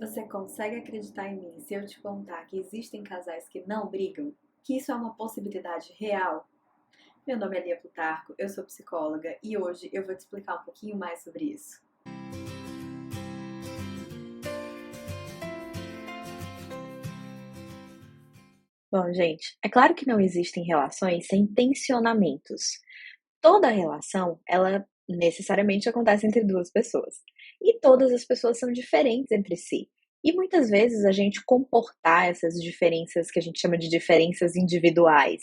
Você consegue acreditar em mim se eu te contar que existem casais que não brigam? Que isso é uma possibilidade real? Meu nome é Lia Plutarco, eu sou psicóloga e hoje eu vou te explicar um pouquinho mais sobre isso. Bom, gente, é claro que não existem relações sem tensionamentos. Toda relação, ela necessariamente acontece entre duas pessoas. E todas as pessoas são diferentes entre si. E muitas vezes a gente comportar essas diferenças que a gente chama de diferenças individuais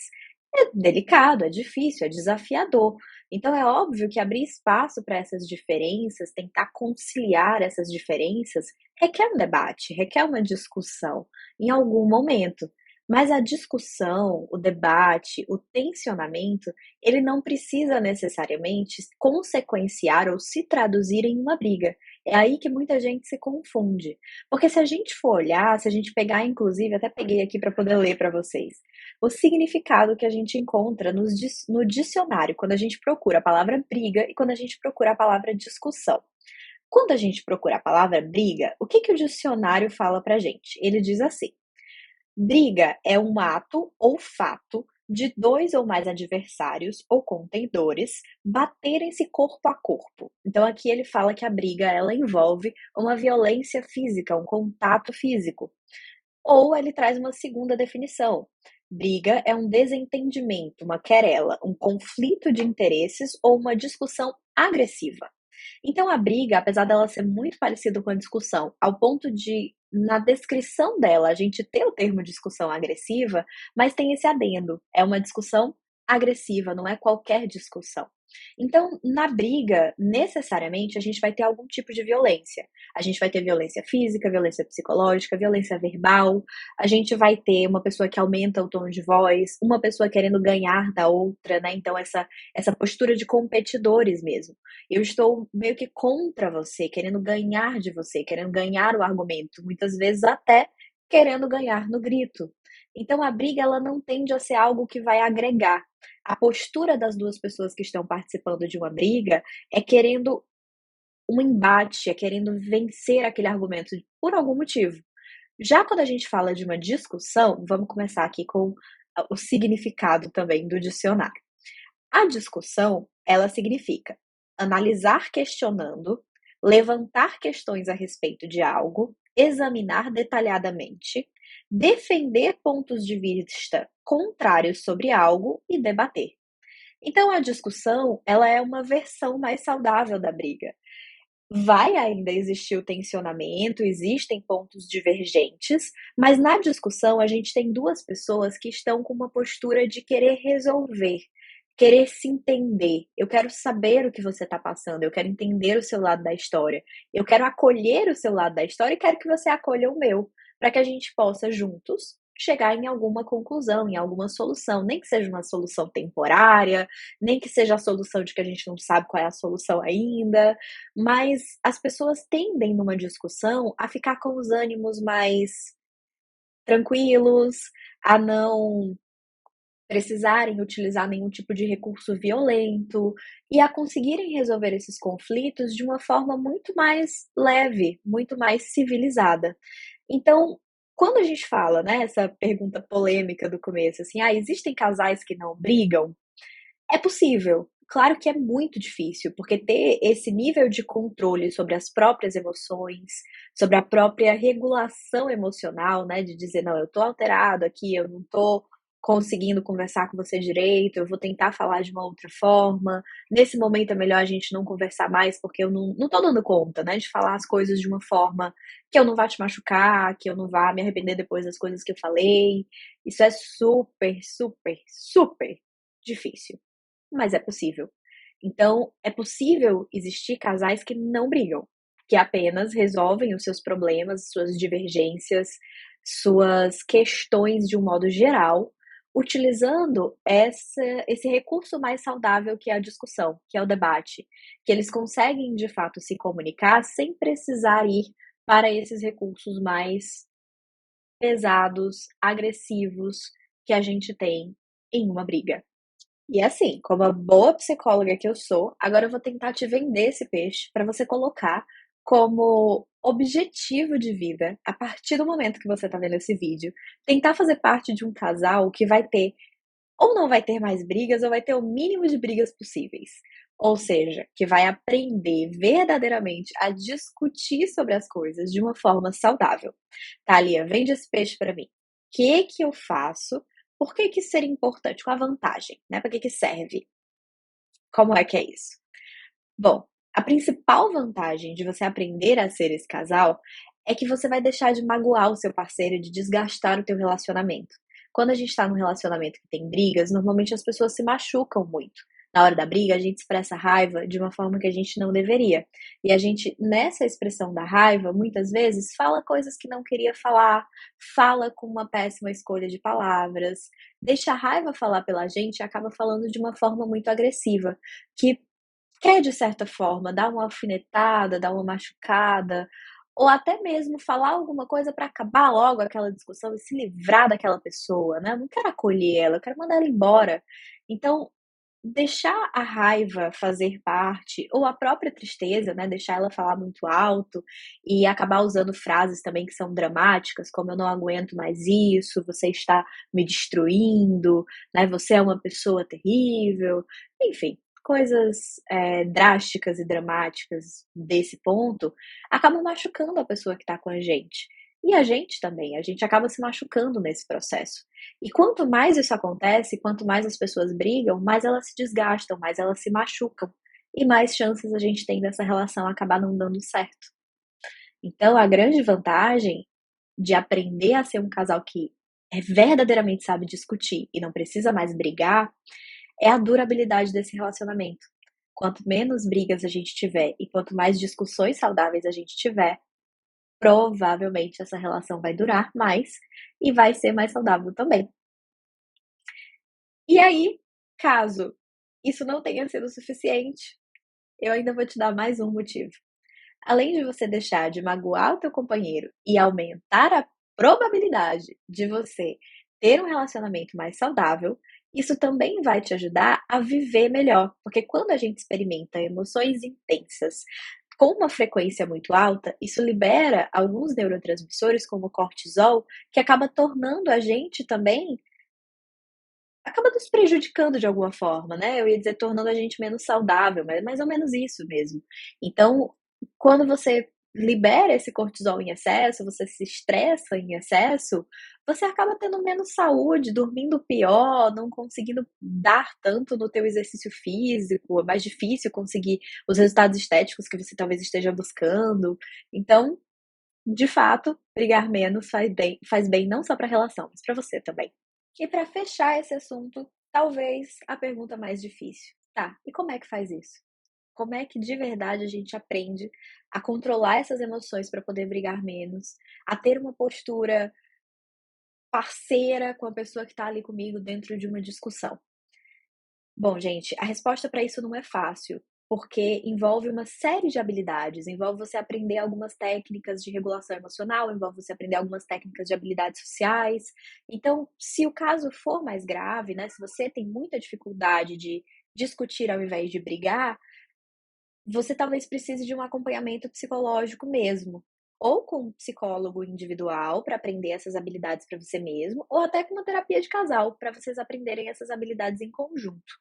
é delicado, é difícil, é desafiador. Então é óbvio que abrir espaço para essas diferenças, tentar conciliar essas diferenças, requer um debate, requer uma discussão em algum momento. Mas a discussão, o debate, o tensionamento, ele não precisa necessariamente consequenciar ou se traduzir em uma briga. É aí que muita gente se confunde. Porque se a gente for olhar, se a gente pegar, inclusive, até peguei aqui para poder ler para vocês, o significado que a gente encontra no dicionário, quando a gente procura a palavra briga e quando a gente procura a palavra discussão. Quando a gente procura a palavra briga, o que o dicionário fala pra gente? Ele diz assim: briga é um ato ou fato de dois ou mais adversários ou contendores baterem-se corpo a corpo. Então aqui ele fala que a briga ela envolve uma violência física, um contato físico. Ou ele traz uma segunda definição. Briga é um desentendimento, uma querela, um conflito de interesses ou uma discussão agressiva. Então a briga, apesar dela ser muito parecida com a discussão, ao ponto de, na descrição dela, a gente ter o termo discussão agressiva, mas tem esse adendo, é uma discussão agressiva, não é qualquer discussão. Então, na briga, necessariamente, a gente vai ter algum tipo de violência. A gente vai ter violência física, violência psicológica, violência verbal, a gente vai ter uma pessoa que aumenta o tom de voz, uma pessoa querendo ganhar da outra, né? Então, essa postura de competidores mesmo. Eu estou meio que contra você, querendo ganhar de você, querendo ganhar o argumento, muitas vezes até querendo ganhar no grito. Então a briga ela não tende a ser algo que vai agregar. A postura das duas pessoas que estão participando de uma briga é querendo um embate, é querendo vencer aquele argumento por algum motivo. Já quando a gente fala de uma discussão, vamos começar aqui com o significado também do dicionário. A discussão, ela significa analisar questionando, levantar questões a respeito de algo, examinar detalhadamente, defender pontos de vista contrários sobre algo e debater. Então a discussão, ela é uma versão mais saudável da briga. Vai ainda existir o tensionamento, existem pontos divergentes, mas na discussão a gente tem duas pessoas que estão com uma postura de querer resolver, querer se entender. Eu quero saber o que você está passando, eu quero entender o seu lado da história, eu quero acolher o seu lado da história e quero que você acolha o meu, para que a gente possa juntos chegar em alguma conclusão, em alguma solução, nem que seja uma solução temporária, nem que seja a solução de que a gente não sabe qual é a solução ainda, mas as pessoas tendem numa discussão a ficar com os ânimos mais tranquilos, a não precisarem utilizar nenhum tipo de recurso violento e a conseguirem resolver esses conflitos de uma forma muito mais leve, muito mais civilizada. Então, quando a gente fala, né, essa pergunta polêmica do começo, assim, existem casais que não brigam? É possível. Claro que é muito difícil, porque ter esse nível de controle sobre as próprias emoções, sobre a própria regulação emocional, né, de dizer: "Não, eu tô alterado aqui, eu não tô conseguindo conversar com você direito, eu vou tentar falar de uma outra forma. Nesse momento é melhor a gente não conversar mais, porque eu não tô dando conta, né, de falar as coisas de uma forma que eu não vá te machucar, que eu não vá me arrepender depois das coisas que eu falei". Isso é super, super, super difícil, mas é possível. Então, é possível existir casais que não brigam, que apenas resolvem os seus problemas, suas divergências, suas questões de um modo geral, utilizando esse recurso mais saudável que é a discussão, que é o debate, que eles conseguem de fato se comunicar sem precisar ir para esses recursos mais pesados, agressivos que a gente tem em uma briga. E assim, como a boa psicóloga que eu sou, agora eu vou tentar te vender esse peixe para você colocar como objetivo de vida, a partir do momento que você está vendo esse vídeo, tentar fazer parte de um casal que vai ter ou não vai ter mais brigas ou vai ter o mínimo de brigas possíveis. Ou seja, que vai aprender verdadeiramente a discutir sobre as coisas de uma forma saudável. Thalia, vende esse peixe para mim. O que eu faço? Por que isso seria importante? Qual a vantagem? Né? Para que serve? Como é que é isso? Bom, a principal vantagem de você aprender a ser esse casal é que você vai deixar de magoar o seu parceiro, de desgastar o teu relacionamento. Quando a gente está num relacionamento que tem brigas, normalmente as pessoas se machucam muito. Na hora da briga, a gente expressa raiva de uma forma que a gente não deveria. E a gente, nessa expressão da raiva, muitas vezes fala coisas que não queria falar, fala com uma péssima escolha de palavras, deixa a raiva falar pela gente e acaba falando de uma forma muito agressiva, que quer, de certa forma, dar uma alfinetada, dar uma machucada, ou até mesmo falar alguma coisa para acabar logo aquela discussão e se livrar daquela pessoa, né? Eu não quero acolher ela, eu quero mandar ela embora. Então, deixar a raiva fazer parte, ou a própria tristeza, né? Deixar ela falar muito alto e acabar usando frases também que são dramáticas, como eu não aguento mais isso, você está me destruindo, né? Você é uma pessoa terrível, enfim, coisas drásticas e dramáticas desse ponto acabam machucando a pessoa que está com a gente. E a gente também, a gente acaba se machucando nesse processo. E quanto mais isso acontece, quanto mais as pessoas brigam, mais elas se desgastam, mais elas se machucam. E mais chances a gente tem dessa relação acabar não dando certo. Então, a grande vantagem de aprender a ser um casal que verdadeiramente sabe discutir e não precisa mais brigar é a durabilidade desse relacionamento. Quanto menos brigas a gente tiver e quanto mais discussões saudáveis a gente tiver, provavelmente essa relação vai durar mais e vai ser mais saudável também. E aí, caso isso não tenha sido suficiente, eu ainda vou te dar mais um motivo. Além de você deixar de magoar o teu companheiro e aumentar a probabilidade de você ter um relacionamento mais saudável, isso também vai te ajudar a viver melhor, porque quando a gente experimenta emoções intensas com uma frequência muito alta, isso libera alguns neurotransmissores, como o cortisol, que acaba tornando a gente também acaba nos prejudicando de alguma forma, né? Eu ia dizer tornando a gente menos saudável, mas é mais ou menos isso mesmo. Então, quando você libera esse cortisol em excesso, você se estressa em excesso, você acaba tendo menos saúde, dormindo pior, não conseguindo dar tanto no teu exercício físico, é mais difícil conseguir os resultados estéticos que você talvez esteja buscando. Então, de fato, brigar menos faz bem não só para a relação, mas para você também. E para fechar esse assunto, talvez a pergunta mais difícil. Tá, e como é que faz isso? Como é que de verdade a gente aprende a controlar essas emoções para poder brigar menos, a ter uma postura parceira com a pessoa que está ali comigo dentro de uma discussão? Bom, gente, a resposta para isso não é fácil, porque envolve uma série de habilidades, envolve você aprender algumas técnicas de regulação emocional, envolve você aprender algumas técnicas de habilidades sociais. Então, se o caso for mais grave, né, se você tem muita dificuldade de discutir ao invés de brigar, você talvez precise de um acompanhamento psicológico mesmo, ou com um psicólogo individual para aprender essas habilidades para você mesmo, ou até com uma terapia de casal para vocês aprenderem essas habilidades em conjunto.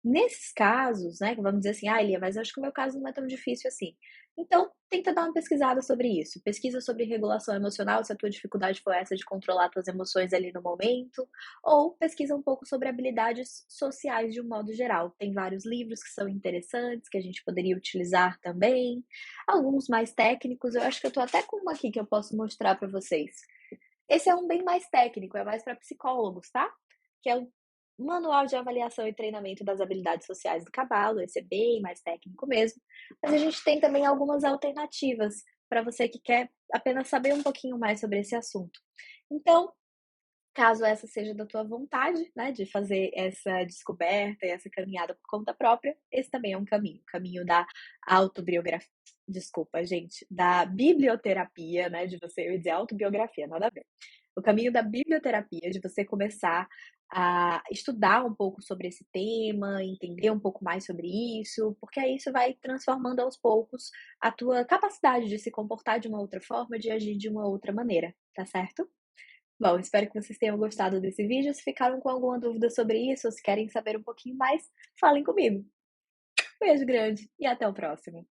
Nesses casos, né, que vamos dizer assim: "Ah, Elia, mas eu acho que o meu caso não é tão difícil assim". Então, tenta dar uma pesquisada sobre isso. Pesquisa sobre regulação emocional, se a tua dificuldade for essa de controlar tuas emoções ali no momento, ou pesquisa um pouco sobre habilidades sociais de um modo geral. Tem vários livros que são interessantes, que a gente poderia utilizar também, alguns mais técnicos. Eu acho que eu tô até com uma aqui que eu posso mostrar para vocês. Esse é um bem mais técnico, é mais para psicólogos, tá? Que é o Manual de Avaliação e Treinamento das Habilidades Sociais do Cavalo, esse é bem mais técnico mesmo, mas a gente tem também algumas alternativas para você que quer apenas saber um pouquinho mais sobre esse assunto. Então, Caso essa seja da tua vontade, né, de fazer essa descoberta e essa caminhada por conta própria, esse também é um caminho, o caminho da autobiografia, desculpa, gente, da biblioterapia, né, de você, eu ia dizer autobiografia, nada a ver. O caminho da biblioterapia, de você começar a estudar um pouco sobre esse tema, entender um pouco mais sobre isso, porque aí isso vai transformando aos poucos a tua capacidade de se comportar de uma outra forma, de agir de uma outra maneira, tá certo? Bom, espero que vocês tenham gostado desse vídeo. Se ficaram com alguma dúvida sobre isso ou se querem saber um pouquinho mais, falem comigo. Beijo grande e até o próximo.